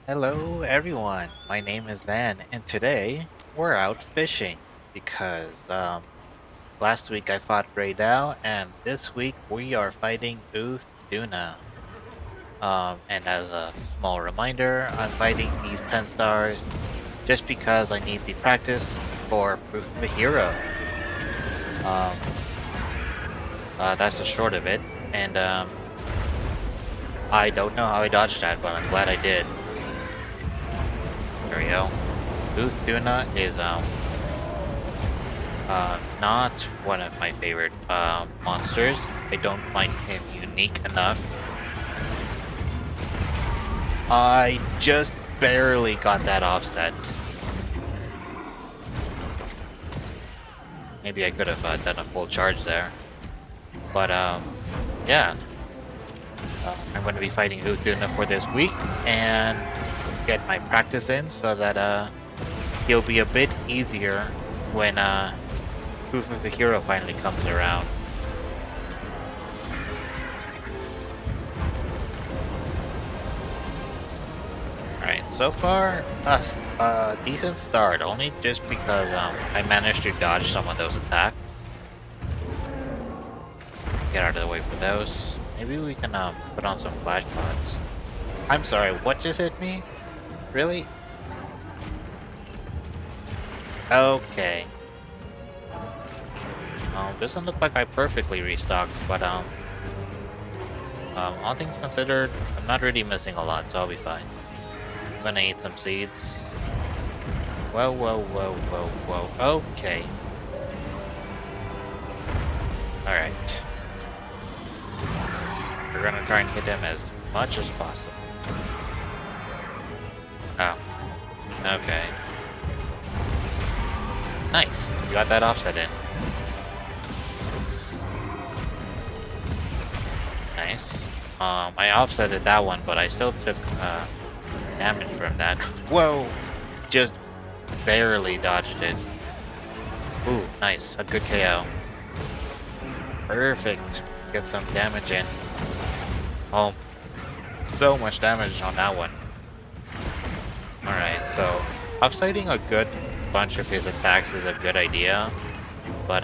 Hello everyone, my name is Zan and today we're out fishing because last week I fought Raydal and this week we are fighting Uth Duna. And as a small reminder, I'm fighting these 10 stars just because I need the practice for Proof of a Hero. Um, that's the short of it, and I don't know how I dodged that, but I'm glad I did. There we go. Uth Duna is not one of my favorite monsters. I don't find him unique enough. I just barely got that offset. Maybe I could have done a full charge there. But yeah. I'm going to be fighting Uduna for this week and get my practice in so that he'll be a bit easier when Proof of the Hero finally comes around. Alright, so far, a decent start, only just because I managed to dodge some of those attacks. Get out of the way for those. Maybe we can put on some flash pods. I'm sorry, what just hit me? Really? Okay. Doesn't look like I perfectly restocked, but all things considered, I'm not really missing a lot, so I'll be fine. I'm gonna eat some seeds. Whoa, whoa, whoa, whoa, whoa. Okay. Alright. We're gonna try and hit him as much as possible. Oh. Okay. Nice. You got that offset in. Nice. I offsetted that one, but I still took damage from that. Whoa! Just barely dodged it. Ooh, nice. A good KO. Perfect. Get some damage in. Oh, so much damage on that one. Alright, so offsetting a good bunch of his attacks is a good idea, but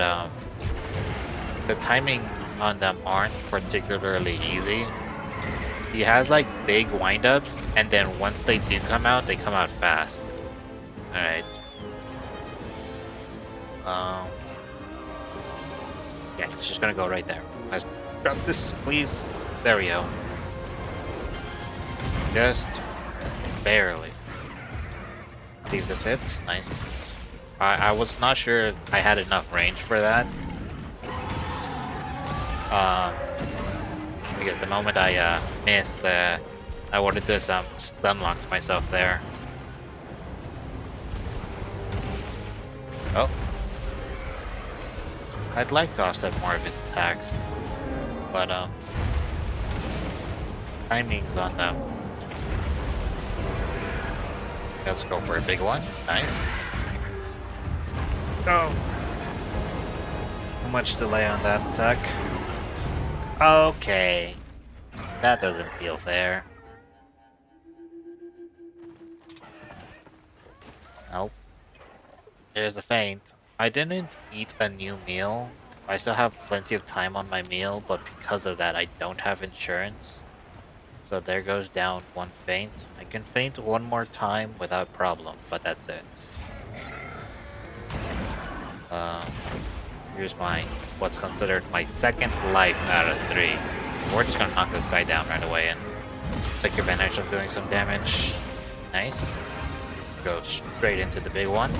the timing on them aren't particularly easy. He has like big windups, and then once they do come out, they come out fast. Alright. Yeah, it's just gonna go right there. Let's grab this, please. There we go. Just barely. See if this hits. Nice. I was not sure I had enough range for that. Because the moment I missed, I wanted to stun lock myself there. Oh. I'd like to offset more of his attacks, but timing's on them. Let's go for a big one. Nice. Go. How much delay on that attack? Okay. That doesn't feel fair. Nope. There's a feint. I didn't eat a new meal. I still have plenty of time on my meal, but because of that I don't have insurance. So there goes down one feint. I can feint one more time without problem, but that's it. Here's what's considered my second life out of 3. We're just gonna knock this guy down right away and take advantage of doing some damage. Nice. Go straight into the big one.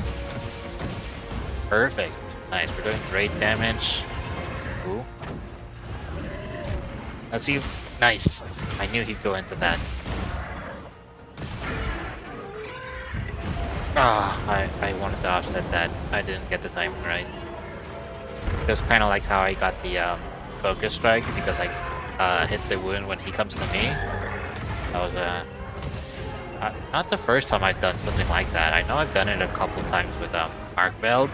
Perfect. Nice, we're doing great damage. Ooh. Let's see. Nice. I knew he'd go into that. Ah, I wanted to offset that. I didn't get the timing right. Just kind of like how I got the focus strike because I hit the wound when he comes to me. That was not the first time I've done something like that. I know I've done it a couple times with Ark-Tempered,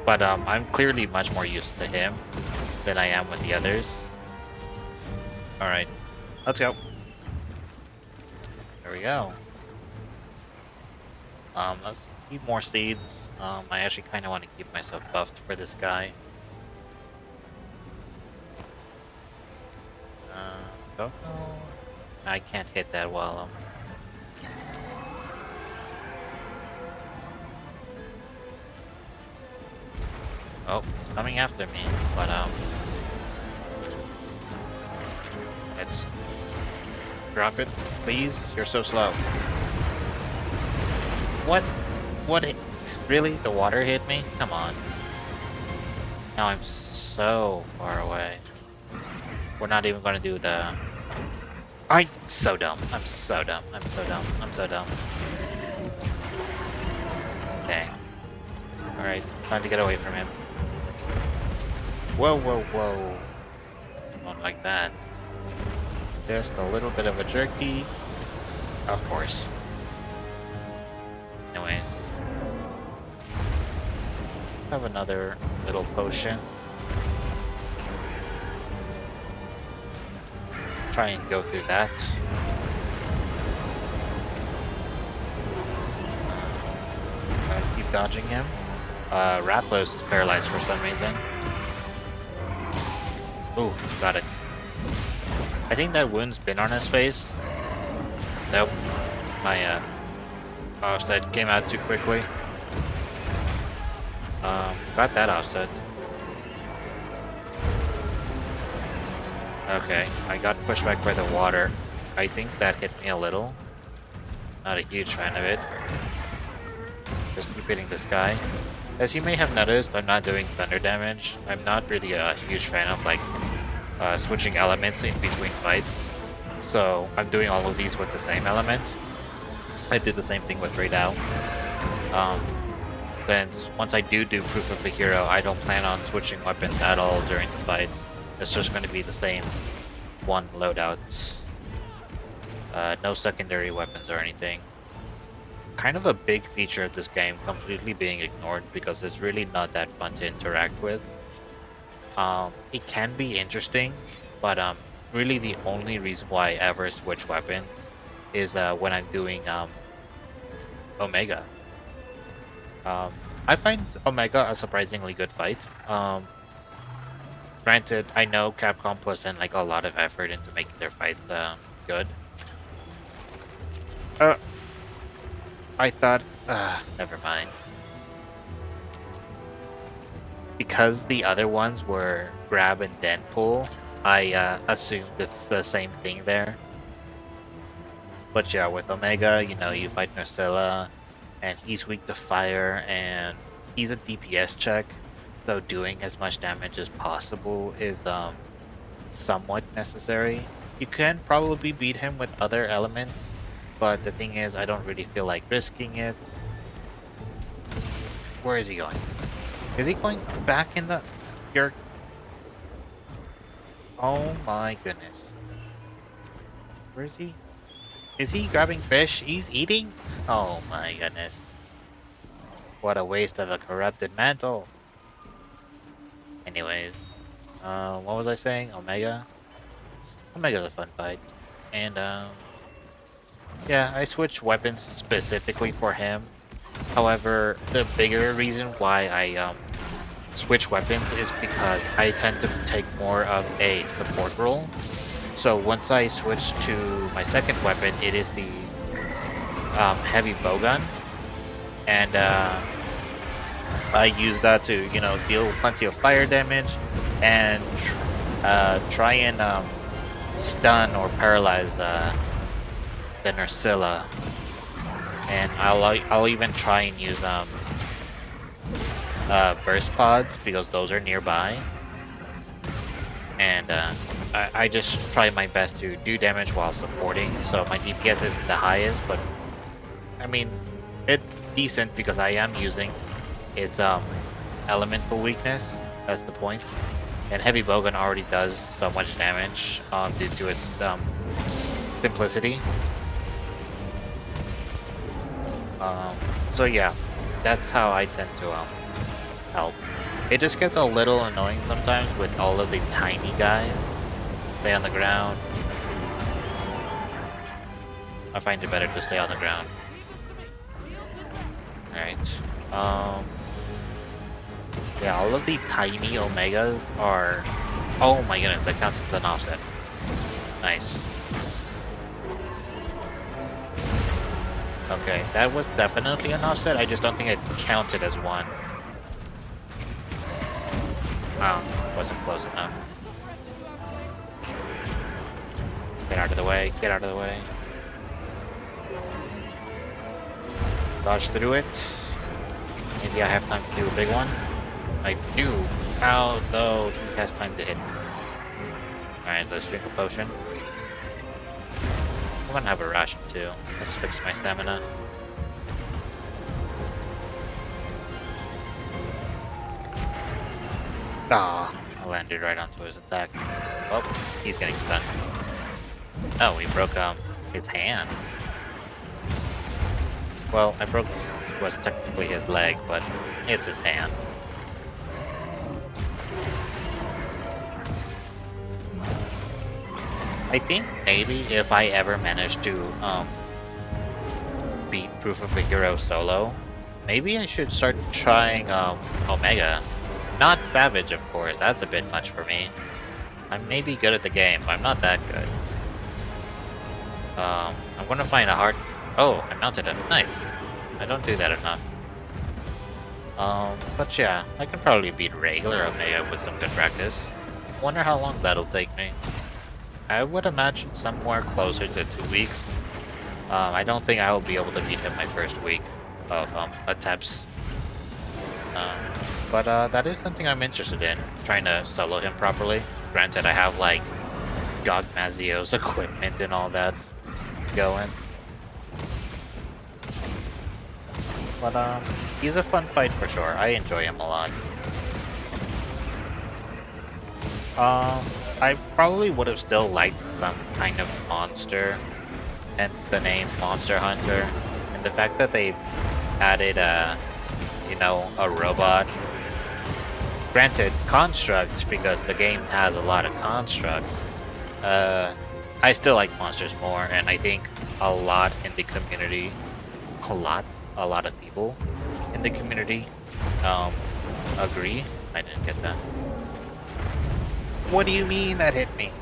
but I'm clearly much more used to him than I am with the others. Alright, let's go. There we go. Let's keep more seeds. I actually kind of want to keep myself buffed for this guy. Don't know. I can't hit that while Oh, it's coming after me, but let's drop it, please. You're so slow. What? What? Really? The water hit me? Come on. Now I'm so far away. We're not even gonna do the... I'm so dumb. I'm so dumb. I'm so dumb. I'm so dumb. Okay. Alright, time to get away from him. Whoa, whoa, whoa. Not like that. Just a little bit of a jerky. Of course. Anyways. Have another little potion. Try and go through that. Keep dodging him. Rathlos is paralyzed for some reason. Ooh, got it. I think that wound's been on his face. Nope. My offset came out too quickly. Got that offset. Okay, I got pushed back by the water. I think that hit me a little. Not a huge fan of it. Just keep hitting this guy. As you may have noticed, I'm not doing thunder damage. I'm not really a huge fan of like switching elements in between fights. So I'm doing all of these with the same element. I did the same thing with Ray Dow. Then once I do Proof of the Hero, I don't plan on switching weapons at all during the fight. It's just going to be the same one loadout. No secondary weapons or anything. Kind of a big feature of this game completely being ignored because it's really not that fun to interact with. It can be interesting, but really the only reason why I ever switch weapons is when I'm doing Omega. I find Omega a surprisingly good fight. Granted, I know Capcom puts in like a lot of effort into making their fights good. I thought, never mind. Because the other ones were grab and then pull, I assumed it's the same thing there. But yeah, with Omega, you know, you fight Narcilla, and he's weak to fire, and he's a DPS check, so doing as much damage as possible is somewhat necessary. You can probably beat him with other elements, but the thing is, I don't really feel like risking it. Where is he going? Is he going back in the... Oh my goodness. Where is he? Is he grabbing fish? He's eating? Oh my goodness. What a waste of a corrupted mantle. Anyways. What was I saying? Omega? Omega's a fun fight. And yeah, I switched weapons specifically for him. However, the bigger reason why I switch weapons is because I tend to take more of a support role. So once I switch to my second weapon, it is the heavy bowgun, and I use that to, you know, deal plenty of fire damage and try and stun or paralyze the Narcilla. And I'll even try and use burst pods because those are nearby. And I just try my best to do damage while supporting. So my DPS isn't the highest, but I mean it's decent because I am using its elemental weakness. That's the point. And heavy bowgun already does so much damage due to its simplicity. So yeah, that's how I tend to help. It just gets a little annoying sometimes with all of the tiny guys. Stay on the ground. I find it better to stay on the ground. Alright. Yeah, all of the tiny omegas are... Oh my goodness, that counts as an offset. Nice. Okay, that was definitely an offset. I just don't think it counted as one. Oh, wasn't close enough. Get out of the way, get out of the way. Dodge through it. Maybe I have time to do a big one. I do. How though he has time to hit. Alright, let's drink a potion. I'm gonna have a ration too. Let's fix my stamina. Ah, I landed right onto his attack. Oh, he's getting stunned. Oh, we broke his hand. Well, I broke was technically his leg, but it's his hand. I think maybe if I ever manage to beat Proof of a Hero solo, maybe I should start trying Omega. Not Savage, of course, that's a bit much for me. I'm maybe good at the game, but I'm not that good. I'm gonna find a hard... Oh, I mounted him. Nice. I don't do that enough. But yeah, I can probably beat regular Omega with some good practice. Wonder how long that'll take me. I would imagine somewhere closer to 2 weeks. I don't think I will be able to beat him my first week of attempts. But that is something I'm interested in, trying to solo him properly. Granted, I have like God Mazio's equipment and all that going. But he's a fun fight for sure. I enjoy him a lot. I probably would have still liked some kind of monster, hence the name Monster Hunter. And the fact that they added you know, a robot. Granted, constructs, because the game has a lot of constructs. I still like monsters more, and I think a lot in the community, a lot of people in the community, agree. I didn't get that. What do you mean that hit me?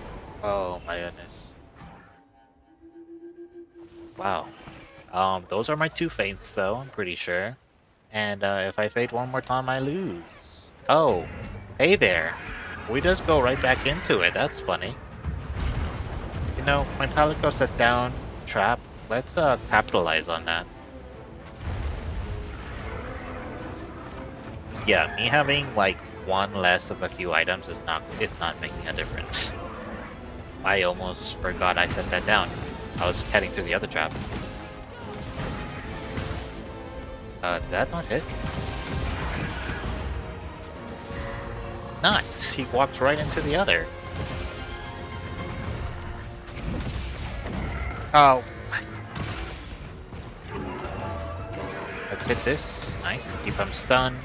Oh my goodness. Wow. Those are my 2 feints though, I'm pretty sure. And if I fade one more time, I lose. Oh, hey there. We just go right back into it. That's funny. You know, when Palico set down trap, let's capitalize on that. Yeah, me having like one less of a few items is not making a difference. I almost forgot I set that down. I was heading to the other trap. Did that not hit? Nice! He walks right into the other. Oh. Let's hit this. Nice. Keep him stunned.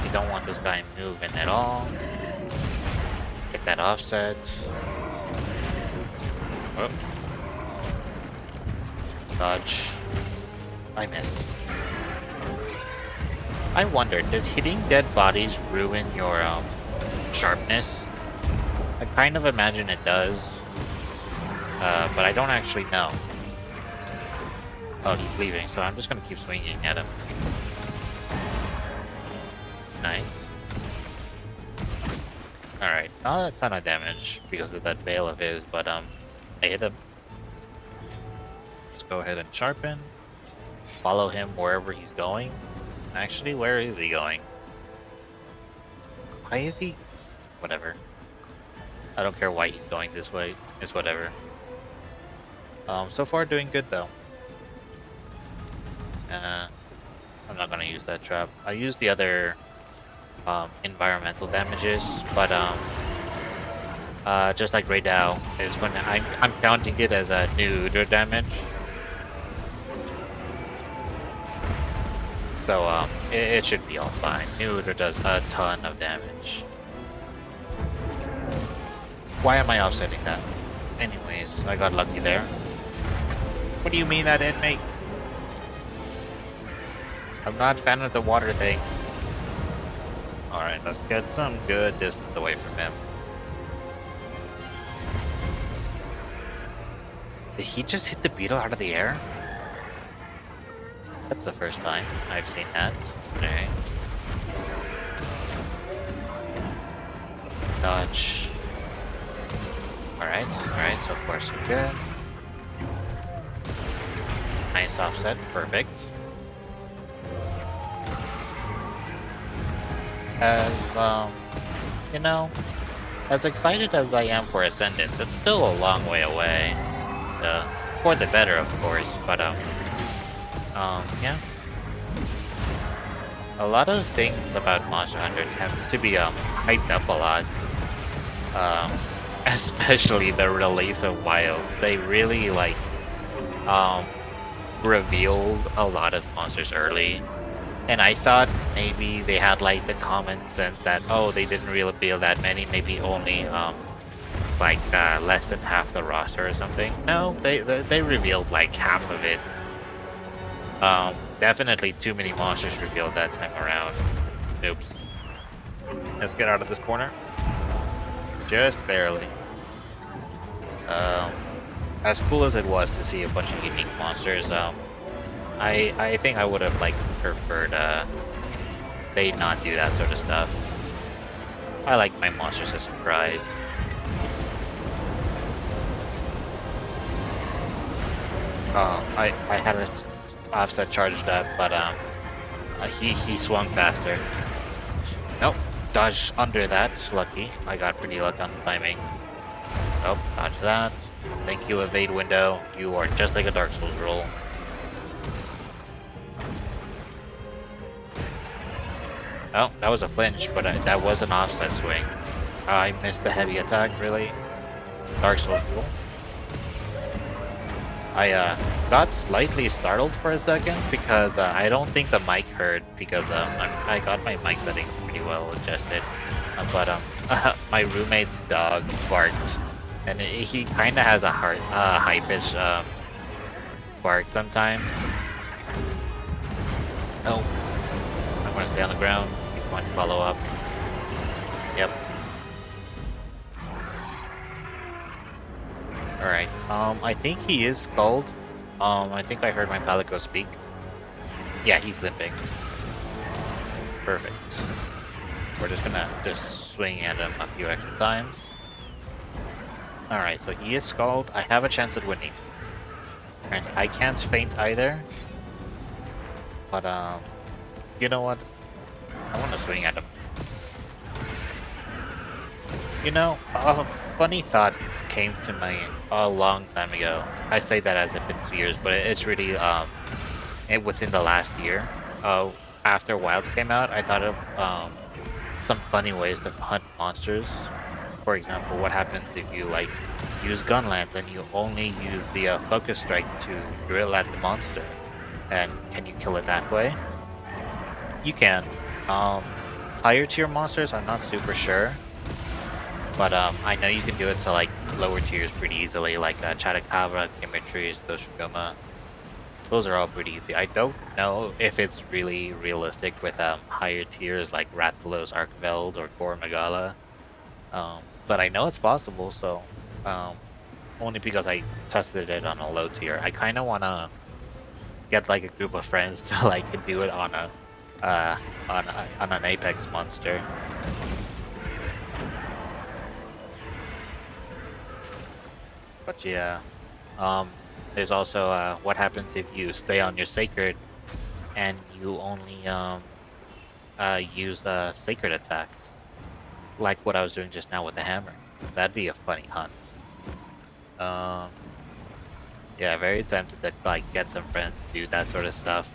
You don't want this guy moving at all. Get that offset. Oh. Dodge. I missed. I wonder, does hitting dead bodies ruin your sharpness? I kind of imagine it does, but I don't actually know. Oh, he's leaving, so I'm just gonna keep swinging at him. Nice. Alright, not a ton of damage because of that veil of his, but I hit him. Let's go ahead and sharpen. Follow him wherever he's going. Actually, where is he going? Why is he? Whatever. I don't care why he's going this way. It's whatever. So far doing good though. I'm not gonna use that trap. I use the other environmental damages, but just like right now, it's gonna. I'm counting it as a neuter damage. So it should be all fine. Neuter does a ton of damage. Why am I offsetting that? Anyways, I got lucky there. What do you mean that hit me? I'm not a fan of the water thing. Alright, let's get some good distance away from him. Did he just hit the beetle out of the air? That's the first time I've seen that. Okay. Dodge. Alright, so far so good. Nice offset, perfect. As, you know, as excited as I am for Ascendance, it's still a long way away. For the better, of course, but, yeah. A lot of things about Monster Hunter tend to be, hyped up a lot. Especially the release of Wilds. They really, like, revealed a lot of monsters early. And I thought maybe they had like the common sense that, oh, they didn't reveal that many, maybe only less than half the roster or something. No, they revealed like half of it. Definitely too many monsters revealed that time around. Oops. Let's get out of this corner. Just barely. As cool as it was to see a bunch of unique monsters, I think I would have like preferred they not do that sort of stuff. I like my monsters as a surprise. I had an offset charged up, but he swung faster. Nope, dodged under that. Lucky. I got pretty lucky on the timing. Nope, dodge that. Thank you, evade window. You are just like a Dark Souls roll. Oh, that was a flinch, but that was an offset swing. I missed the heavy attack, really. Dark Souls roll. I got slightly startled for a second because I don't think the mic heard because I got my mic settings pretty well adjusted. But my roommate's dog barked, and he kind of has a high-pitched bark sometimes. Oh, I'm gonna stay on the ground. Keep going, follow up. Yep. Alright, I think he is skulled. I think I heard my Palico speak. Yeah, he's limping. Perfect. We're just gonna swing at him a few extra times. Alright, so he is skulled. I have a chance at winning. Alright, I can't faint either. But, you know what? I want to swing at him. You know, a funny thought came to me a long time ago. I say that as if it's years, but it's really within the last year. After Wilds came out, I thought of some funny ways to hunt monsters. For example, what happens if you like use gun lance and you only use the focus strike to drill at the monster? And can you kill it that way? You can. Higher tier monsters, I'm not super sure. But I know you can do it to like lower tiers pretty easily, like Chadakavra, Kimitris, Doshiguma. Those are all pretty easy. I don't know if it's really realistic with higher tiers like Rathalos, Ark-Veld, or Gore Magala. But I know it's possible, so only because I tested it on a low tier. I kind of want to get like a group of friends to like do it on an Apex monster. But yeah, there's also what happens if you stay on your sacred and you only use sacred attacks, like what I was doing just now with the hammer. That'd be a funny hunt. Yeah, very tempted to like get some friends to do that sort of stuff.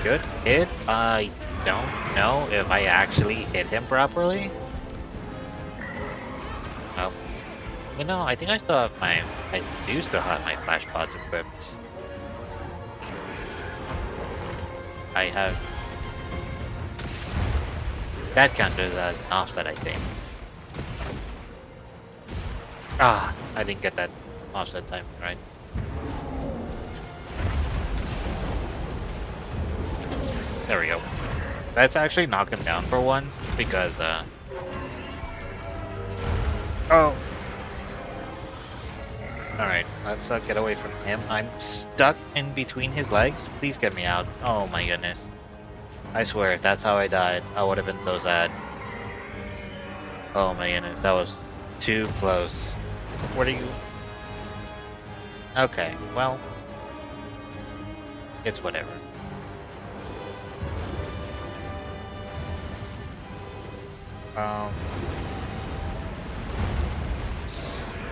Good hit. I don't know if I actually hit him properly. Oh. You know, I think I still have I do still have my flash pods equipped. I have... That counts as an offset, I think. Ah, I didn't get that offset time right. There we go. Let's actually knock him down for once, because, Oh! Alright, let's get away from him. I'm stuck in between his legs. Please get me out. Oh my goodness. I swear, if that's how I died, I would have been so sad. Oh my goodness, that was too close. What are you... Okay, well... It's whatever.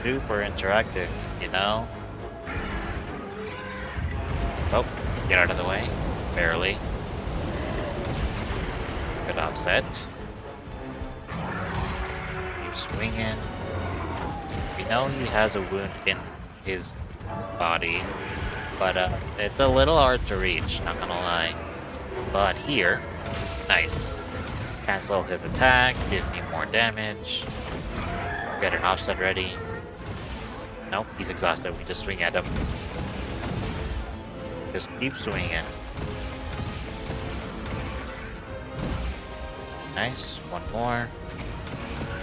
Super interactive, you know? Oh, get out of the way. Barely. Good offset. Keep swinging. We know he has a wound in his body, but it's a little hard to reach, not gonna lie. But here, nice. Cancel his attack, give me more damage. Get an offset ready. Nope, he's exhausted. We just swing at him. Just keep swinging. Nice, one more.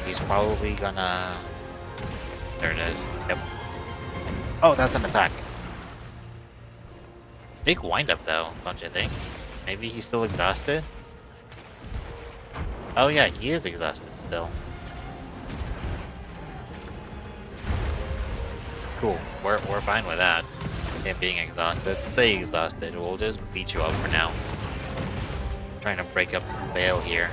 He's probably gonna... There it is. Yep. Oh, that's an attack. Big windup though, don't you think? Maybe he's still exhausted? Oh yeah, he is exhausted still. Cool, we're fine with that. Him being exhausted. Stay exhausted, we'll just beat you up for now. Trying to break up the veil here.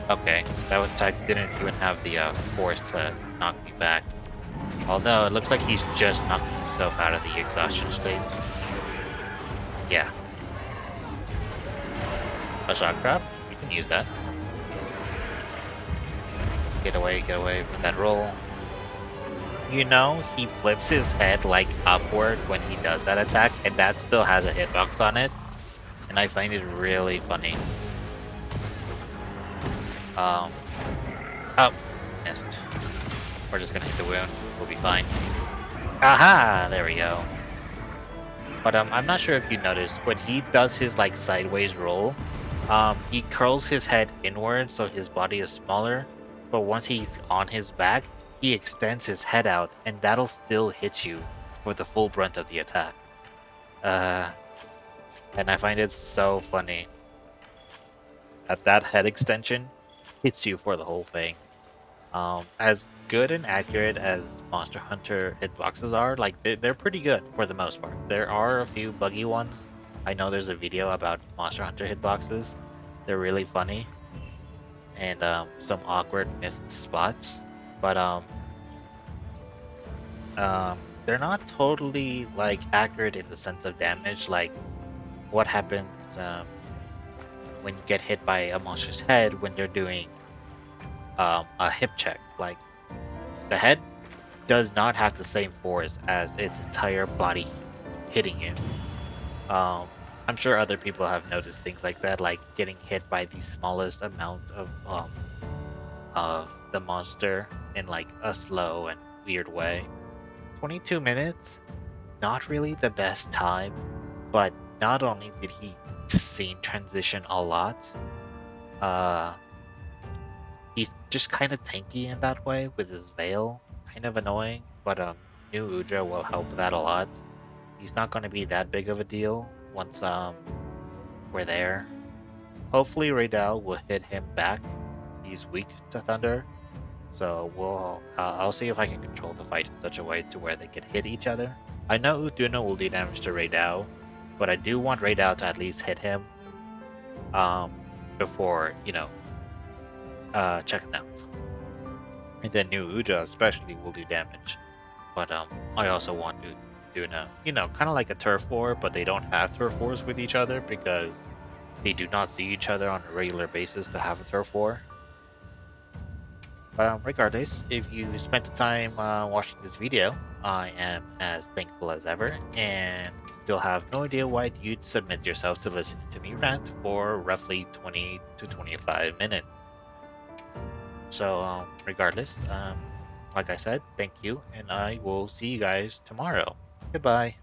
Okay, that attack didn't even have the force to knock me back. Although it looks like he's just knocking himself out of the exhaustion state. Yeah. A shock trap? We can use that. Get away with that roll. You know, he flips his head like upward when he does that attack, and that still has a hitbox on it. And I find it really funny. Oh, missed. We're just gonna hit the wound. We'll be fine. Aha! There we go. But I'm not sure if you noticed, when he does his like sideways roll, he curls his head inward so his body is smaller. But once he's on his back, he extends his head out, and that'll still hit you for the full brunt of the attack. And I find it so funny that head extension hits you for the whole thing. As good and accurate as Monster Hunter hitboxes are, like they're pretty good for the most part. There are a few buggy ones. I know there's a video about Monster Hunter hitboxes. They're really funny, and some awkward missed spots. But they're not totally like accurate in the sense of damage. Like what happens when you get hit by a monster's head when they're doing a hip check. Like the head does not have the same force as its entire body hitting you. I'm sure other people have noticed things like that, like getting hit by the smallest amount of the monster in like a slow and weird way. 22 minutes, not really the best time, but not only did he scene transition a lot, he's just kind of tanky in that way with his veil, kind of annoying, but new Udra will help that a lot. He's not going to be that big of a deal once we're there. Hopefully Raydal will hit him back. He's weak to Thunder, so I'll see if I can control the fight in such a way to where they can hit each other. I know Uth Duna will do damage to Raydal, but I do want Raydal to at least hit him before, you know, checking out. And then new Udra especially will do damage. But I also want Uth Duna, you know, kind of like a turf war, but they don't have turf wars with each other because they do not see each other on a regular basis to have a turf war. But regardless, if you spent the time watching this video, I am as thankful as ever, and still have no idea why you'd submit yourself to listen to me rant for roughly 20 to 25 minutes. So regardless, like I said, thank you, and I will see you guys tomorrow. Goodbye.